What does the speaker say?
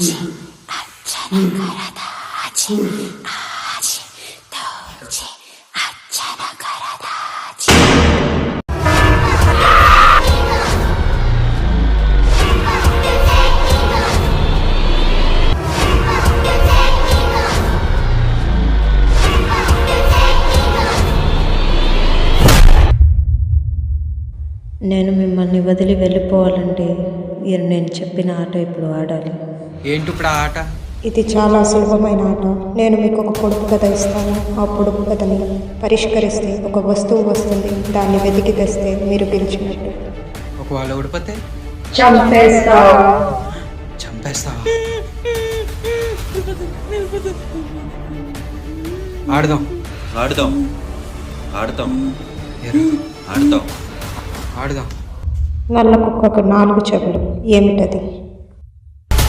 నేను మిమ్మల్ని వదిలి వెళ్ళిపోవాలంటే మీరు నేను చెప్పిన ఆట ఇప్పుడు ఆడాలి. ఏంటి ఇప్పుడు ఆ ఆట? ఇది చాలా సులభమైన ఆట. నేను మీకు ఒక పొడుపు కథ ఇస్తాను. ఆ పొడుపు కథని పరిష్కరిస్తే ఒక వస్తువు వస్తుంది. దాన్ని వెతికి తెస్తే మీరు గెలిచినట్టు. ఒకవేళ ఓడిపోతే చంపేస్తావా? ఆడదాం. ఆడదాం ఆడదాం ఏరా, ఆడదాం ఆడదాం. నల్ల కుక్కకు 4 చెవులు ఏమిటది?